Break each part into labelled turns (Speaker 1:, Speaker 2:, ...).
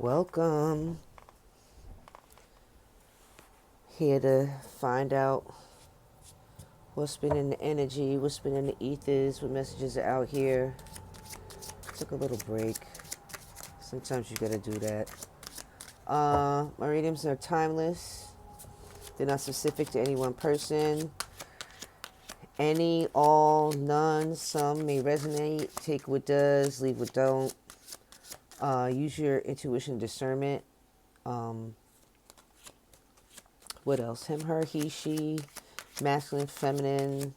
Speaker 1: Welcome. Here to find out what's been in the energy, what's been in the ethers, what messages are out here. Took a little break. Sometimes you gotta do that. My readings are timeless. They're not specific to any one person. Any, all, none, some may resonate. Take what does, leave what don't. Use your intuition discernment. What else? Him, her, he, she, masculine, feminine.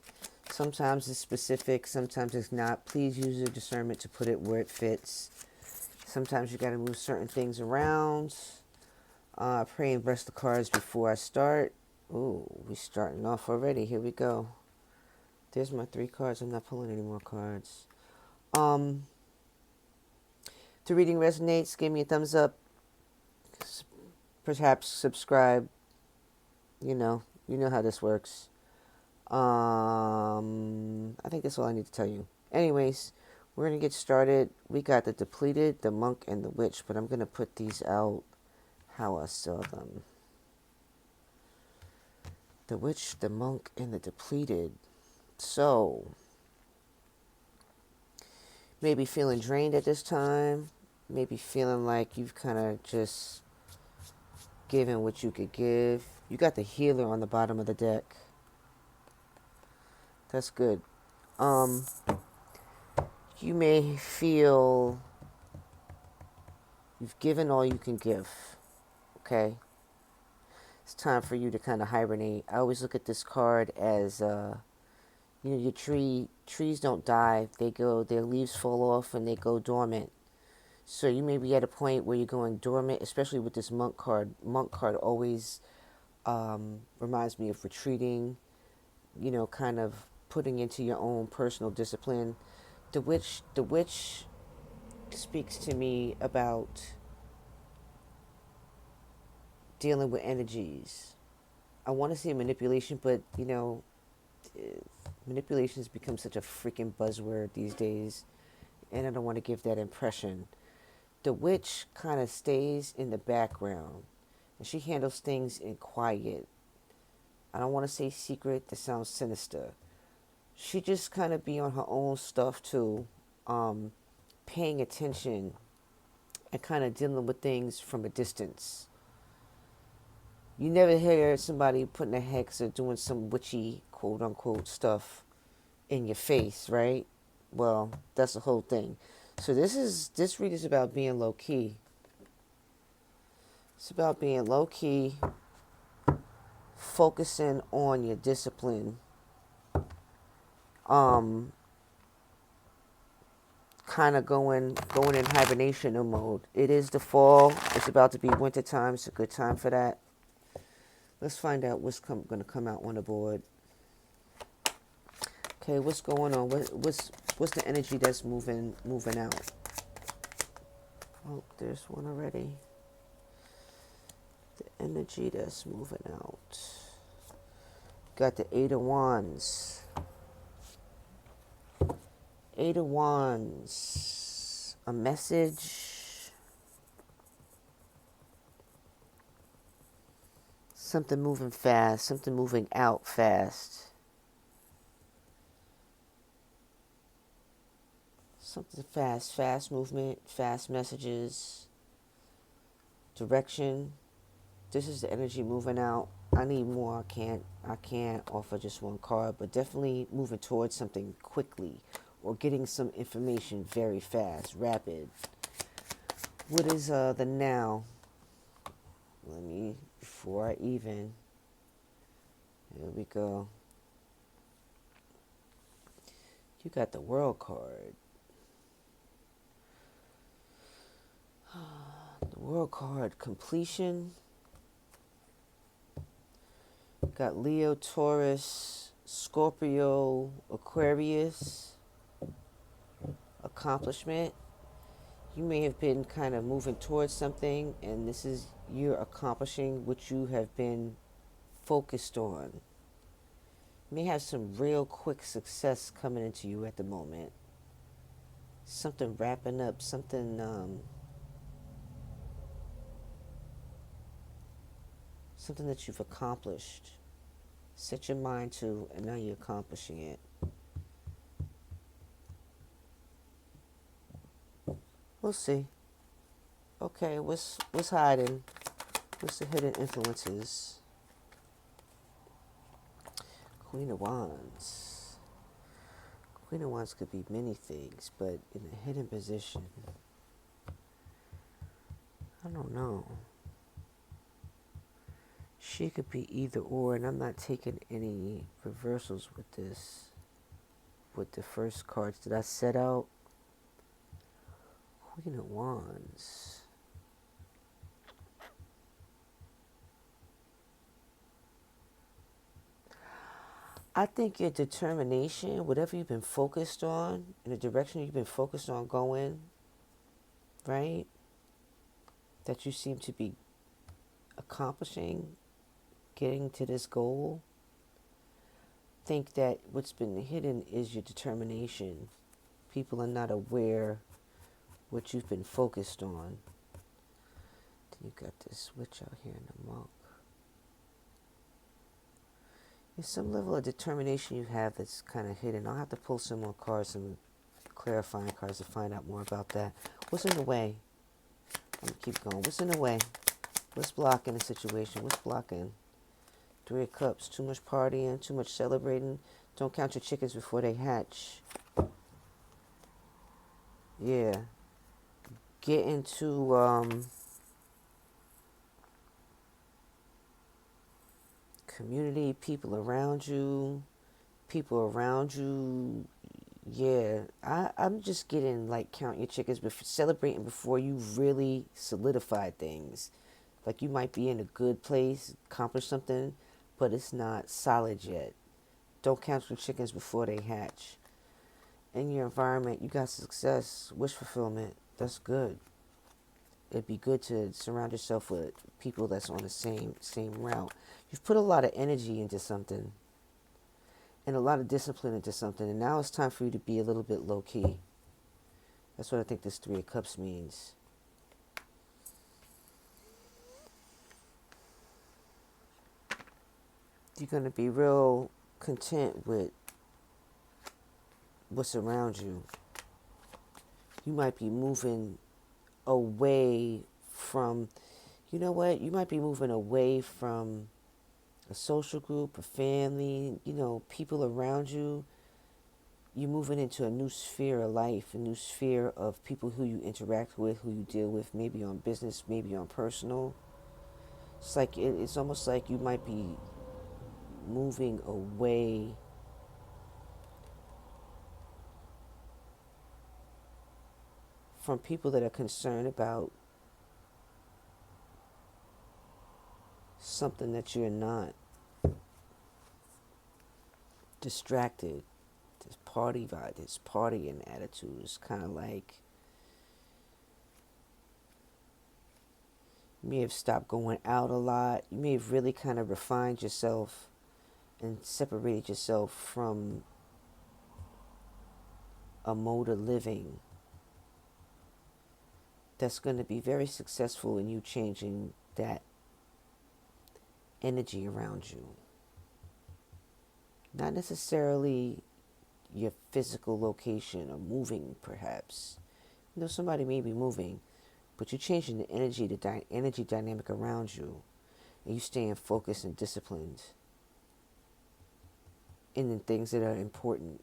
Speaker 1: Sometimes it's specific, sometimes it's not. Please use your discernment to put it where it fits. Sometimes you got to move certain things around. Pray and brush the cards before I start. Ooh, we're starting off already. Here we go. There's my 3 cards. I'm not pulling any more cards. If the reading resonates, give me a thumbs up. Perhaps subscribe. You know how this works. I think that's all I need to tell you. Anyways, we're going to get started. We got the depleted, the monk, and the witch, but I'm going to put these out how I saw them. The witch, the monk, and the depleted. So, maybe feeling drained at this time. Maybe feeling like you've kind of just given what you could give. You got the healer on the bottom of the deck. That's good. You may feel you've given all you can give. Okay? It's time for you to kind of hibernate. I always look at this card as, your trees don't die. Their leaves fall off and they go dormant. So you may be at a point where you're going dormant, especially with this monk card. Monk card always reminds me of retreating, kind of putting into your own personal discipline. The witch speaks to me about dealing with energies. I want to say manipulation, but manipulation has become such a freaking buzzword these days, and I don't want to give that impression. The witch kind of stays in the background, and she handles things in quiet. I don't want to say secret, that sounds sinister. She just kind of be on her own stuff too, paying attention and kind of dealing with things from a distance. You never hear somebody putting a hex or doing some witchy, quote unquote, stuff in your face, right? Well, that's the whole thing. So this read is about being low key. It's about being low key, focusing on your discipline. Kind of going in hibernation mode. It is the fall. It's about to be winter time. It's a good time for that. Let's find out what's going to come out on the board. Okay, what's going on? What's the energy that's moving out? Oh, there's one already. The energy that's moving out. Got the 8 of Wands. 8 of Wands. A message. Something moving fast. Something moving out fast. Something fast movement, fast messages, direction. This is the energy moving out. I need more. I can't offer just one card, but definitely moving towards something quickly or getting some information very fast, rapid. What is the now? Before I even, here we go. You got the World card. The World card, completion. Got Leo, Taurus, Scorpio, Aquarius, accomplishment. You may have been kind of moving towards something, and this is you're accomplishing what you have been focused on. You may have some real quick success coming into you at the moment. Something wrapping up, something something that you've accomplished. Set your mind to, and now you're accomplishing it. We'll see. Okay, what's hiding? What's the hidden influences? Queen of Wands. Queen of Wands could be many things, but in a hidden position, I don't know. She could be either or, and I'm not taking any reversals with this. With the first cards that I set out. Queen of Wands. I think your determination, whatever you've been focused on, in the direction you've been focused on going, right? That you seem to be accomplishing, getting to this goal. Think that what's been hidden is your determination. People are not aware what you've been focused on. Then you got this witch out here in the monk. There's some level of determination you have that's kind of hidden. I'll have to pull some more cards, some clarifying cards to find out more about that. What's in the way? I'm going to keep going. What's in the way? What's blocking the situation? What's blocking? 3 of Cups. Too much partying, too much celebrating. Don't count your chickens before they hatch. Yeah. Get into community, people around you. Yeah, I'm just getting like count your chickens, celebrating before you really solidify things. Like you might be in a good place, accomplish something, but it's not solid yet. Don't count your chickens before they hatch. In your environment, you got success, wish fulfillment. That's good. It'd be good to surround yourself with people that's on the same route. You've put a lot of energy into something and a lot of discipline into something, and now it's time for you to be a little bit low-key. That's what I think this 3 of Cups means. You're going to be real content with what's around you. You might be moving away from, you know what? You might be moving away from a social group, a family, people around you. You're moving into a new sphere of life, a new sphere of people who you interact with, who you deal with, maybe on business, maybe on personal. It's like, it's almost like you might be moving away from people that are concerned about something that you're not. Distracted. This party vibe, this partying attitude is kind of like you may have stopped going out a lot. You may have really kind of refined yourself and separated yourself from a mode of living that's going to be very successful in you changing that energy around you. Not necessarily your physical location or moving, perhaps. Somebody may be moving, but you're changing the energy, energy dynamic around you, and you staying focused and disciplined in the things that are important.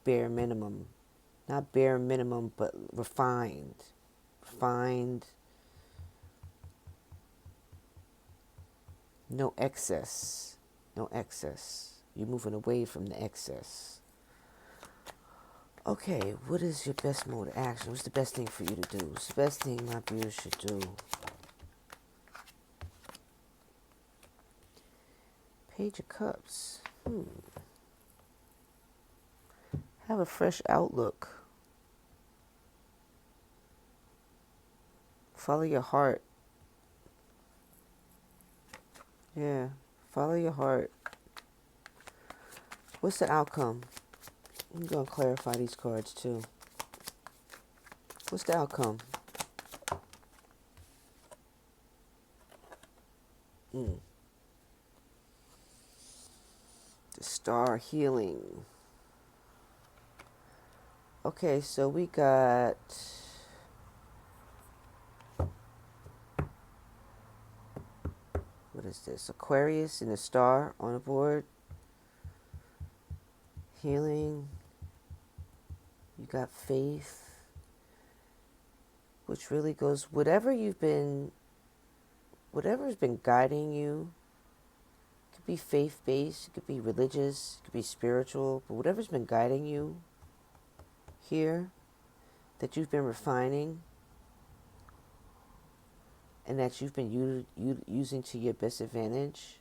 Speaker 1: Bare minimum. Not bare minimum, but refined. No excess. You're moving away from the excess. Okay, what is your best mode of action? What's the best thing for you to do? What's the best thing my viewers should do? Page of Cups. Have a fresh outlook. Follow your heart. Yeah, follow your heart. What's the outcome? I'm going to clarify these cards too. What's the outcome? Mm. The star healing. Okay, so we got what is this? Aquarius and a star on the board. Healing. You got faith, which really goes whatever's been guiding you. It could be faith based, it could be religious, it could be spiritual, but whatever's been guiding you here that you've been refining and that you've been using to your best advantage.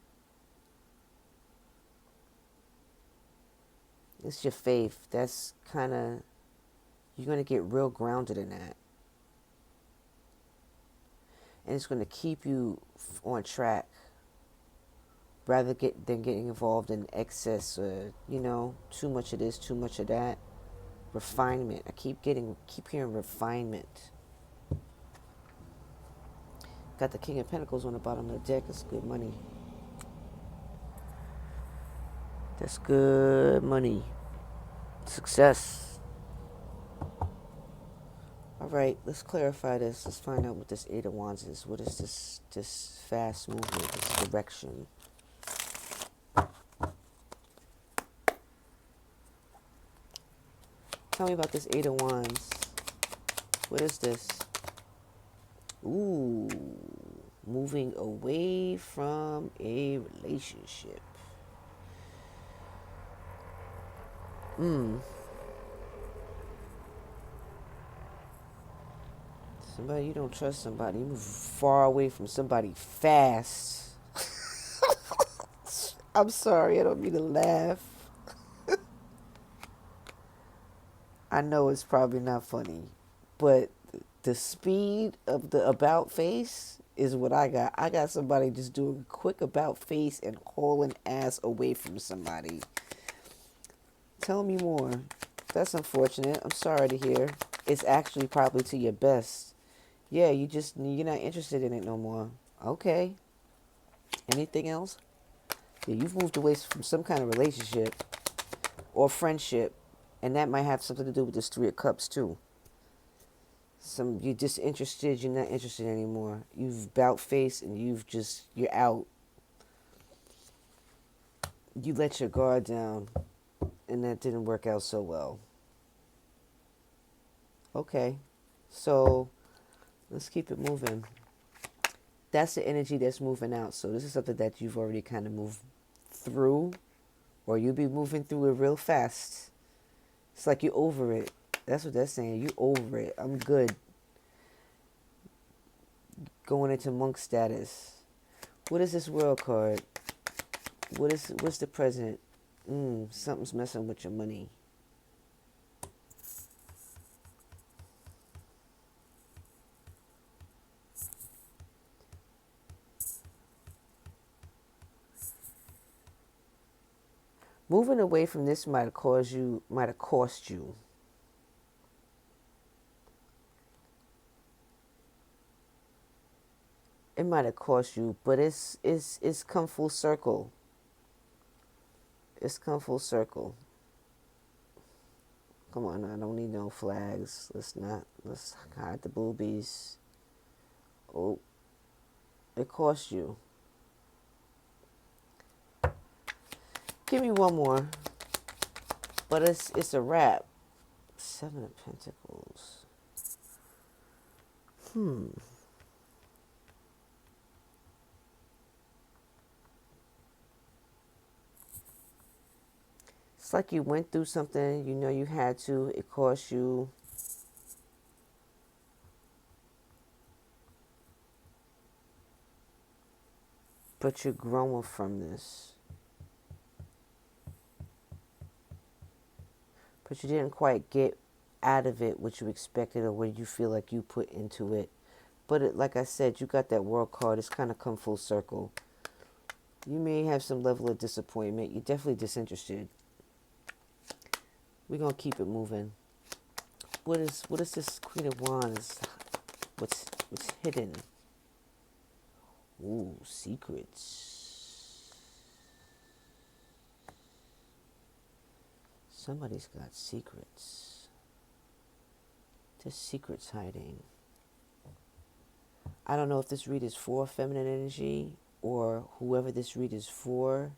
Speaker 1: It's your faith. That's kind of, you're going to get real grounded in that. And it's going to keep you on track rather than getting involved in excess or, too much of this, too much of that. Refinement. I keep hearing refinement. Got the King of Pentacles on the bottom of the deck. That's good money. That's good money. Success. All right, let's clarify this. Let's find out what this Eight of Wands is. What is this fast movement, this direction? Tell me about this Eight of Wands. What is this? Ooh, moving away from a relationship. Somebody, you don't trust somebody. You move far away from somebody fast. I'm sorry, I don't mean to laugh. I know it's probably not funny, but the speed of the about face is what I got. I got somebody just doing a quick about face and hauling ass away from somebody. Tell me more. That's unfortunate. I'm sorry to hear. It's actually probably to your best. Yeah, you're not interested in it no more. Okay. Anything else? Yeah, you've moved away from some kind of relationship or friendship, and that might have something to do with this Three of Cups too. You're disinterested, you're not interested anymore. You've about face and you're out. You let your guard down, and that didn't work out so well. Okay, so let's keep it moving. That's the energy that's moving out. So this is something that you've already kind of moved through, or you'll be moving through it real fast. It's like you're over it. That's what they're saying. You over it. I'm good. Going into monk status. What is this World card? What's the present? Something's messing with your money. Moving away from this might have cost you. It might have cost you, but it's come full circle. It's come full circle. Come on, I don't need no flags. Let's hide the boobies. Oh, it cost you. Give me one more. But it's a wrap. Seven of Pentacles. It's like you went through something, you had to, it cost you. But you're growing from this. But you didn't quite get out of it what you expected or what you feel like you put into it. But like I said, you got that World card. It's kind of come full circle. You may have some level of disappointment. You're definitely disinterested. We're going to keep it moving. What is this Queen of Wands? What's hidden? Ooh, secrets. Somebody's got secrets. There's secrets hiding. I don't know if this read is for feminine energy or whoever this read is for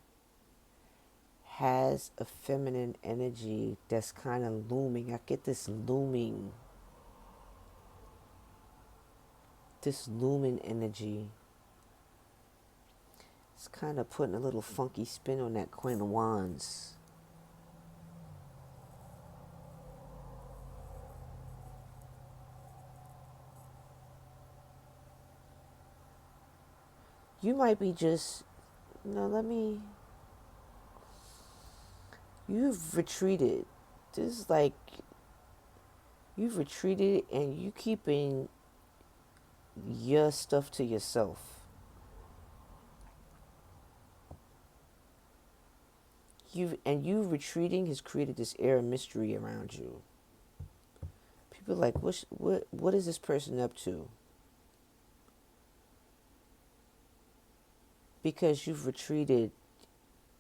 Speaker 1: has a feminine energy that's kind of looming. I get this looming energy. It's kind of putting a little funky spin on that Queen of Wands. You might be just, you've retreated. This is like, you've retreated and you keeping your stuff to yourself. You retreating has created this air of mystery around you. People are like, what is this person up to? Because you've retreated,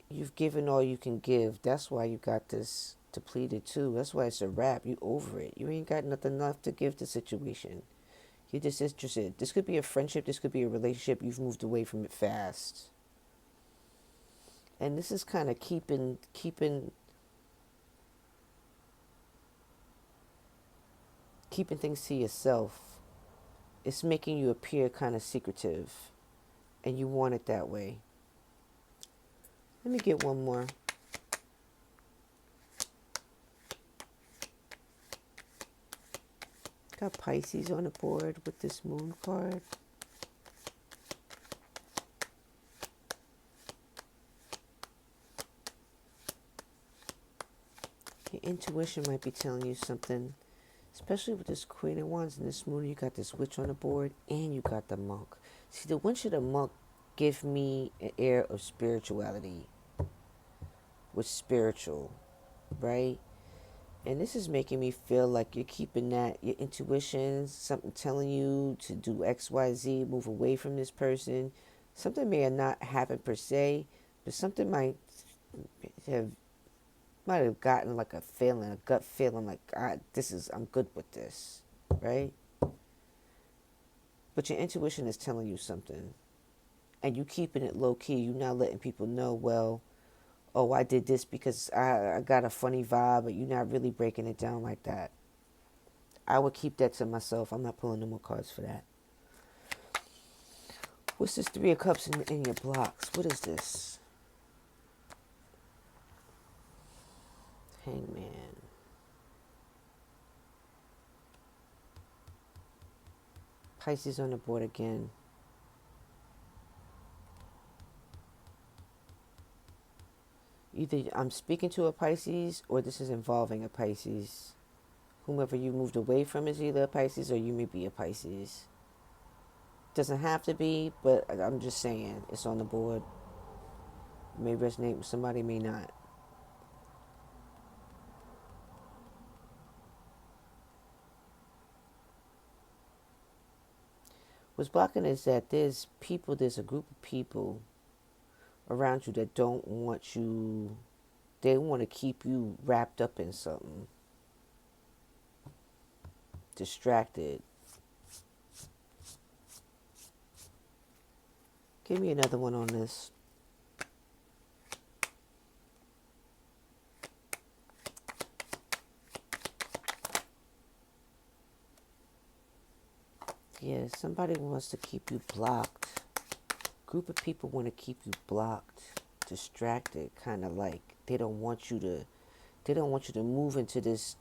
Speaker 1: you've given all you can give. That's why you got this depleted too. That's why it's a wrap. You over it. You ain't got nothing left to give the situation. You're disinterested. This could be a friendship. This could be a relationship. You've moved away from it fast. And this is kind of keeping things to yourself. It's making you appear kind of secretive. And you want it that way. Let me get one more. Got Pisces on the board with this moon card. Your intuition might be telling you something, especially with this Queen of Wands and this moon. You got this witch on the board and you got the monk. See, the witch and the monk give me an air of spirituality. With spiritual, right? And this is making me feel like you're keeping that, your intuition, something telling you to do X, Y, Z, move away from this person. Something may have not happened per se, but something might have gotten like a feeling, a gut feeling like, I'm good with this, right? But your intuition is telling you something. And you keeping it low key. You're not letting people know, well, oh, I did this because I got a funny vibe, but you're not really breaking it down like that. I would keep that to myself. I'm not pulling no more cards for that. What's this Three of Cups in your blocks? What is this? Hangman. Pisces on the board again. Either I'm speaking to a Pisces or this is involving a Pisces. Whomever you moved away from is either a Pisces or you may be a Pisces. Doesn't have to be, but I'm just saying it's on the board. It may resonate with somebody, may not. What's blocking is that there's a group of people around you that don't want you, they want to keep you wrapped up in something. Distracted. Give me another one on this. Yeah, somebody wants to keep you blocked. Group of people want to keep you blocked, distracted, kind of like they don't want you to move into this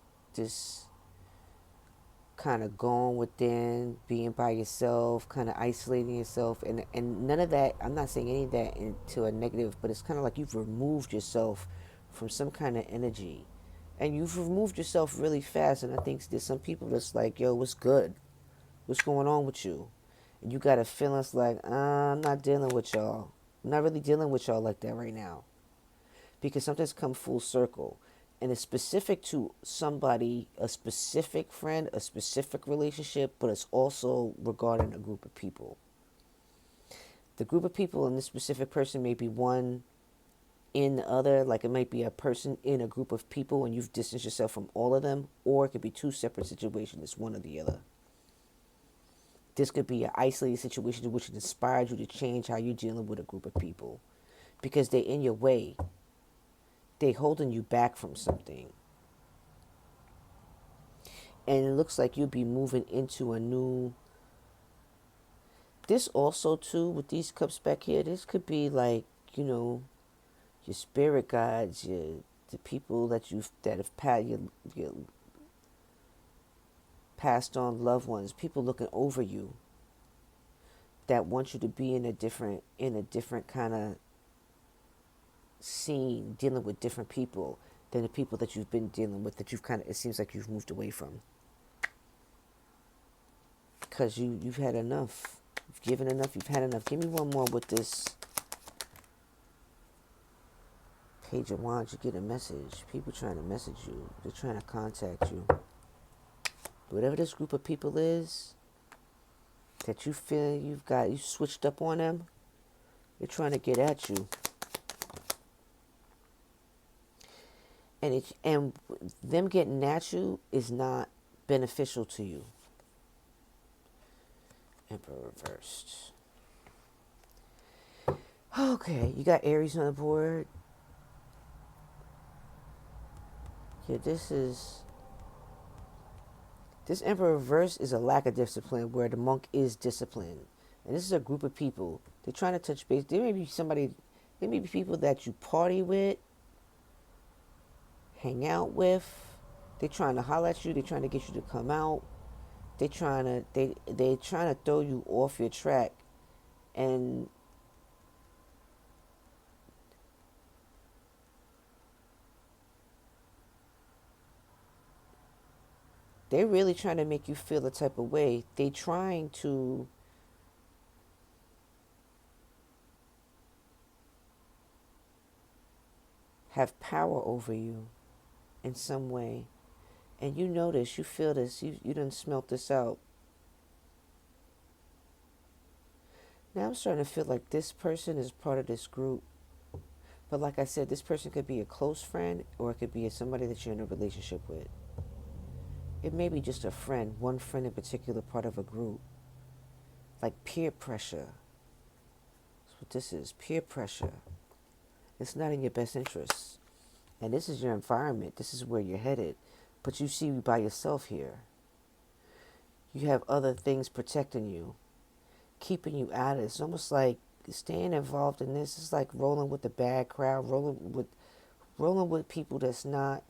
Speaker 1: kind of going within, being by yourself, kind of isolating yourself, and none of that. I'm not saying any of that into a negative, but it's kind of like you've removed yourself from some kind of energy, and you've removed yourself really fast. And I think there's some people that's like, yo, what's good? What's going on with you? And you got a feeling it's like, I'm not dealing with y'all. I'm not really dealing with y'all like that right now. Because something's come full circle. And it's specific to somebody, a specific friend, a specific relationship, but it's also regarding a group of people. The group of people in this specific person may be one in the other, like it might be a person in a group of people and you've distanced yourself from all of them, or it could be two separate situations, it's one or the other. This could be an isolated situation which inspired you to change how you're dealing with a group of people because they're in your way. They're holding you back from something. And it looks like you'll be moving into a new... This also, too, with these cups back here, this could be like, you know, your spirit guides, the people that have passed on loved ones, people looking over you that want you to be in a different kind of scene, dealing with different people than the people that you've been dealing with, that you've kind of, it seems like you've moved away from, because you've had enough, you've given enough, you've had enough. Give me one more with this Page of Wands. You get a message. People trying to message you. They're trying to contact you. Whatever this group of people is that you feel you switched up on them, they're trying to get at you. And them getting at you is not beneficial to you. Emperor reversed. Okay, you got Aries on the board. Yeah, this Emperor reverse is a lack of discipline, where the monk is disciplined. And this is a group of people. They're trying to touch base. There may be people that you party with, hang out with. They're trying to holler at you. They're trying to get you to come out. They're trying to throw you off your track. And they're really trying to make you feel the type of way. They're trying to have power over you in some way. And you know this, you feel this, you done smelt this out. Now I'm starting to feel like this person is part of this group. But like I said, this person could be a close friend, or it could be somebody that you're in a relationship with. It may be just a friend, one friend in particular, part of a group. Like peer pressure. That's what this is, peer pressure. It's not in your best interest. And this is your environment. This is where you're headed. But you see by yourself here. You have other things protecting you, keeping you out of it. It's almost like staying involved in this is like rolling with the bad crowd, rolling with people that's not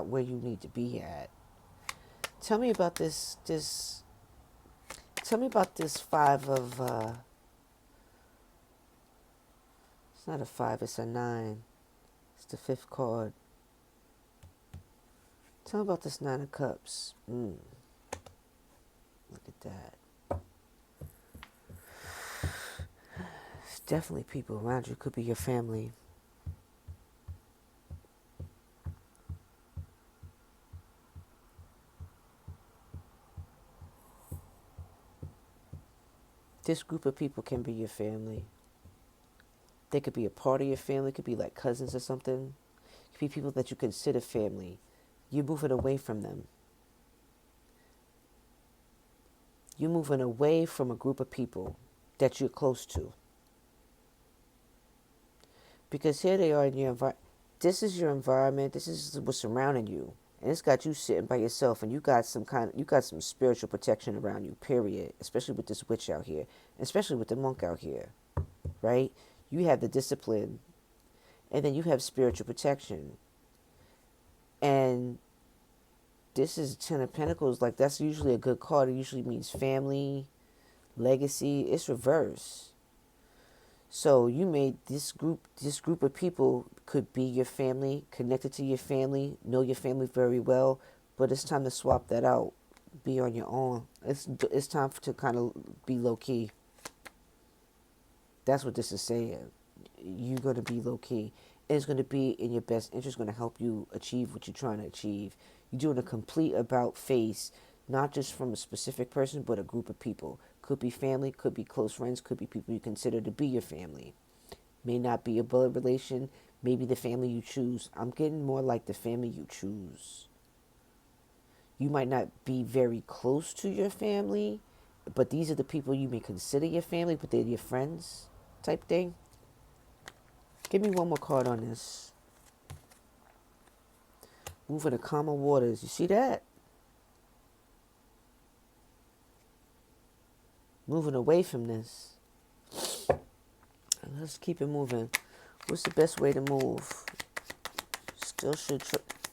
Speaker 1: where you need to be at. Tell me about this five of it's not a 5, it's a 9. It's the 5th card. Tell me about this 9 of Cups. Look at that. It's definitely people around you. Could be your family. This group of people can be your family. They could be a part of your family. It could be like cousins or something. It could be people that you consider family. You're moving away from them. You're moving away from a group of people that you're close to. Because here they are in your environment. This is your environment. This is what's surrounding you. And it's got you sitting by yourself, and you got some spiritual protection around you, period. Especially with this witch out here. Especially with the monk out here. Right? You have the discipline, and then you have spiritual protection. And this is 10 of Pentacles. Like, that's usually a good card. It usually means family, legacy. It's reverse. So you made this group of people could be your family, connected to your family, know your family very well. But it's time to swap that out. Be on your own. It's time to kind of be low key. That's what this is saying. You're going to be low key. And it's going to be in your best interest, going to help you achieve what you're trying to achieve. You're doing a complete about face Not just from a specific person, but a group of people. Could be family, could be close friends, could be people you consider to be your family. May not be a blood relation, maybe the family you choose. I'm getting more like the family you choose. You might not be very close to your family, but these are the people you may consider your family, but they're your friends type thing. Give me one more card on this. Moving to calmer waters. You see that? Moving away from this. Let's keep it moving. What's the best way to move? Still should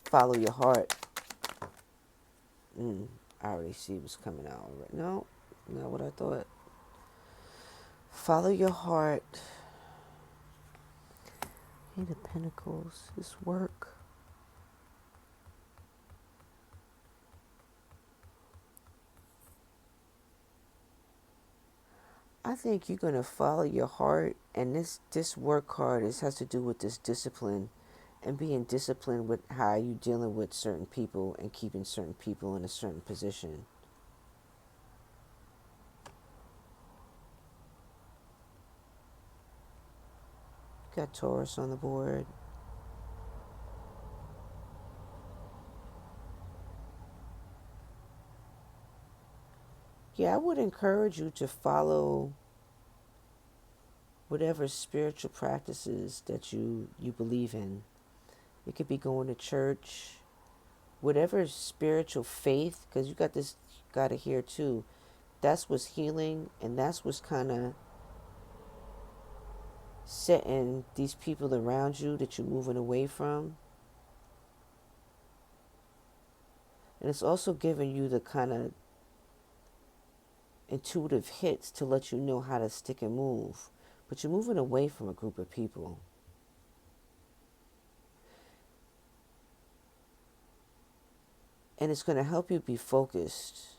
Speaker 1: follow your heart. I already see what's coming out. No, not what I thought. Follow your heart. Eight of Pentacles. This work. I think you're going to follow your heart, and this work card has to do with this discipline and being disciplined with how you're dealing with certain people and keeping certain people in a certain position. Got Taurus on the board. Yeah, I would encourage you to follow whatever spiritual practices that you believe in. It could be going to church, whatever spiritual faith, because you got it here too. That's what's healing, and that's what's kind of setting these people around you that you're moving away from. And it's also giving you the kind of intuitive hits to let you know how to stick and move. But you're moving away from a group of people. And it's going to help you be focused.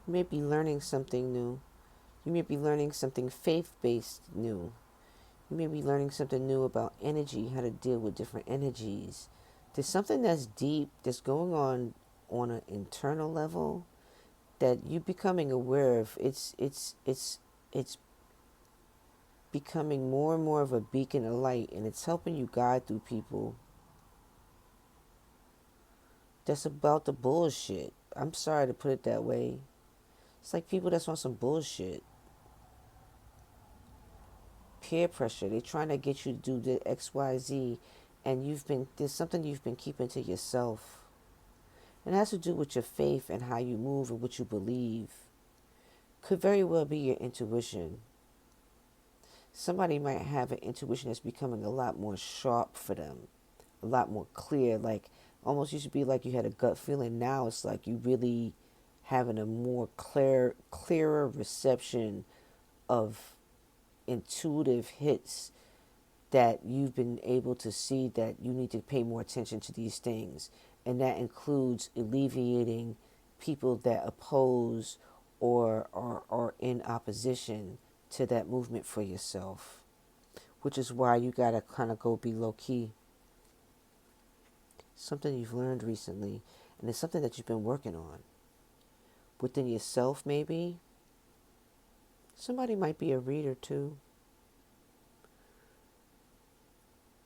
Speaker 1: You may be learning something new. You may be learning something faith-based new. You may be learning something new about energy, how to deal with different energies. There's something that's deep, that's going on an internal level that you're becoming aware of. It's becoming more and more of a beacon of light, and it's helping you guide through people that's about the bullshit. I'm sorry to put it that way. It's like people that's on some bullshit. Peer pressure. They're trying to get you to do the XYZ, and there's something you've been keeping to yourself. And it has to do with your faith and how you move and what you believe. Could very well be your intuition. Somebody might have an intuition that's becoming a lot more sharp for them, a lot more clear. Like almost used to be like you had a gut feeling. Now it's like you really having a more clearer reception of intuitive hits that you've been able to see that you need to pay more attention to these things. And that includes alleviating people that oppose or are in opposition to that movement for yourself, which is why you got to kind of go be low key. Something you've learned recently, and it's something that you've been working on within yourself. Maybe somebody might be a reader too.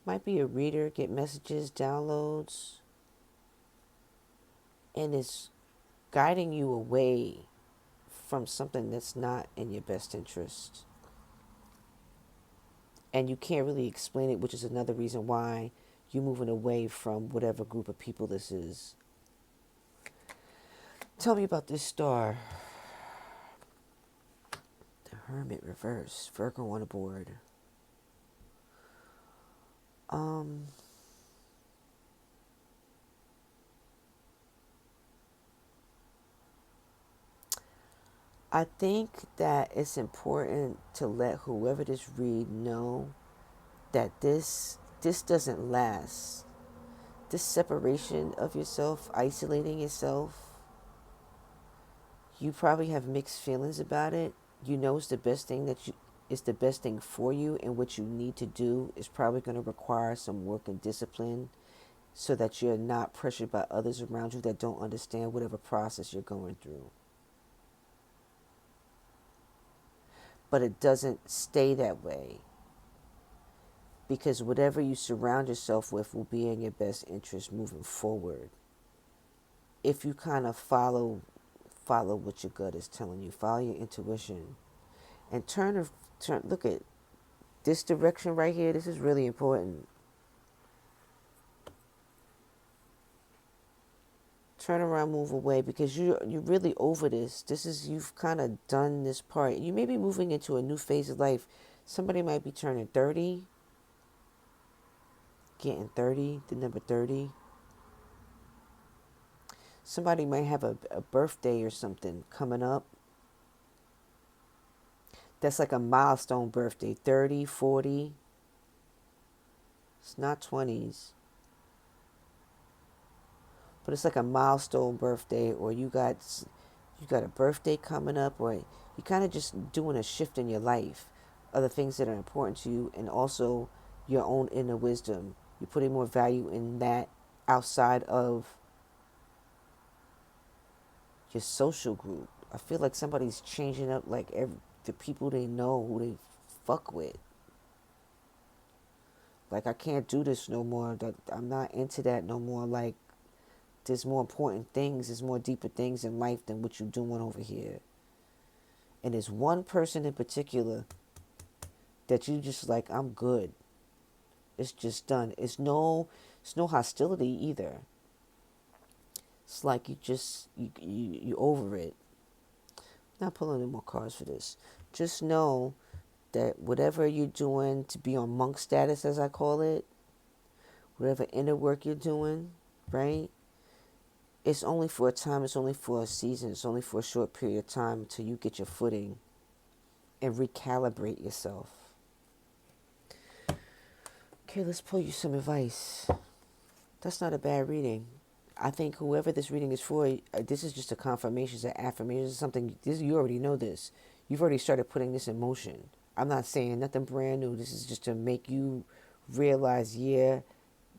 Speaker 1: Might be a reader, get messages, downloads, and it's guiding you away from something that's not in your best interest. And you can't really explain it, which is another reason why you're moving away from whatever group of people this is. Tell me about this star. The Hermit reverse, Virgo on the board. I think that it's important to let whoever this read know that this doesn't last. This separation of yourself, isolating yourself, You probably have mixed feelings about it. You know it's the best thing it's the best thing for you, and what you need to do is probably going to require some work and discipline so that you're not pressured by others around you that don't understand whatever process you're going through. But it doesn't stay that way, because whatever you surround yourself with will be in your best interest moving forward. If you kind of follow what your gut is telling you, follow your intuition, and turn. Look at this direction right here. This is really important. Turn around, move away, because you're really over this. You've kind of done this part. You may be moving into a new phase of life. Somebody might be turning 30, getting 30, the number 30. Somebody might have a birthday or something coming up. That's like a milestone birthday, 30, 40. It's not 20s. But it's like a milestone birthday, or you got a birthday coming up, or you're kind of just doing a shift in your life, other things that are important to you, and also your own inner wisdom. You're putting more value in that outside of your social group. I feel like somebody's changing up like the people they know, who they fuck with. Like, I can't do this no more. That I'm not into that no more. Like, there's more important things, there's more deeper things in life than what you're doing over here. And there's one person in particular that you just like, I'm good. It's just done. It's no hostility either. It's like you over it. I'm not pulling any more cards for this. Just know that whatever you're doing to be on monk status, as I call it, whatever inner work you're doing, right? It's only for a time, it's only for a season, it's only for a short period of time until you get your footing and recalibrate yourself. Okay, let's pull you some advice. That's not a bad reading. I think whoever this reading is for, this is just a confirmation, it's an affirmation, it's something, you already know this. You've already started putting this in motion. I'm not saying nothing brand new. This is just to make you realize, yeah,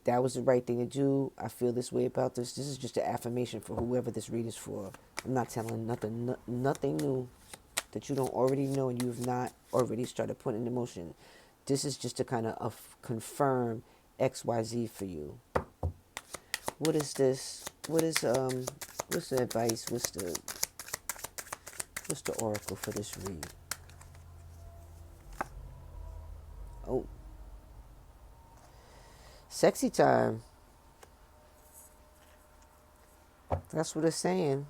Speaker 1: that was the right thing to do. I feel this way about this. This is just an affirmation for whoever this read is for. I'm not telling nothing new that you don't already know and you have not already started putting into motion. This is just to kind of confirm XYZ for you. What is this? What's the advice? What's the oracle for this read? Oh. Sexy time. That's what it's saying.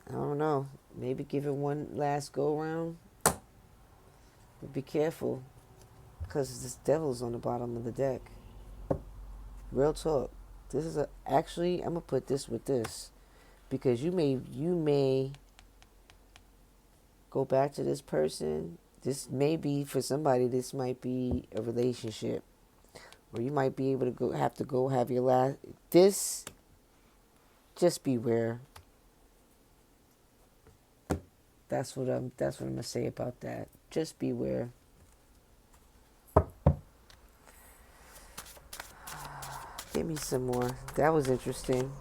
Speaker 1: I don't know. Maybe give it one last go around. But be careful, because this devil's on the bottom of the deck. Real talk. This is actually, I'm gonna put this with this, because you may go back to this person. This may be, for somebody, this might be a relationship, or you might be able to have your last. This, just beware. That's what I'm gonna say about that. Just beware. Give me some more. That was interesting.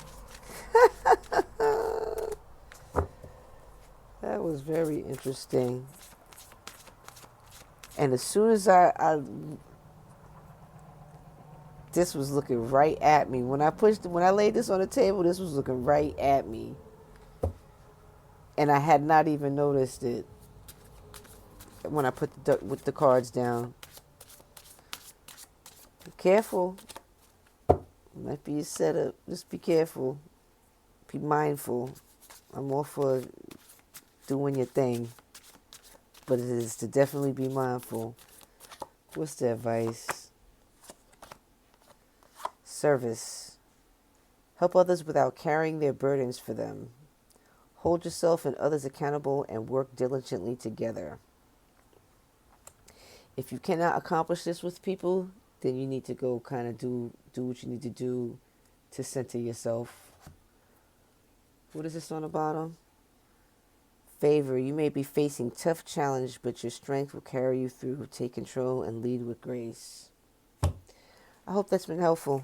Speaker 1: That was very interesting. And as soon as this was looking right at me. When I laid this on the table, this was looking right at me. And I had not even noticed it when I put with the cards down. Be careful. It might be a setup. Just be careful. Be mindful. I'm all for doing your thing, but it is to definitely be mindful. What's the advice? Service. Help others without carrying their burdens for them. Hold yourself and others accountable and work diligently together. If you cannot accomplish this with people, then you need to go kind of do what you need to do to center yourself. What is this on the bottom? Favor, you may be facing tough challenge, but your strength will carry you through. Take control and lead with grace. I hope that's been helpful.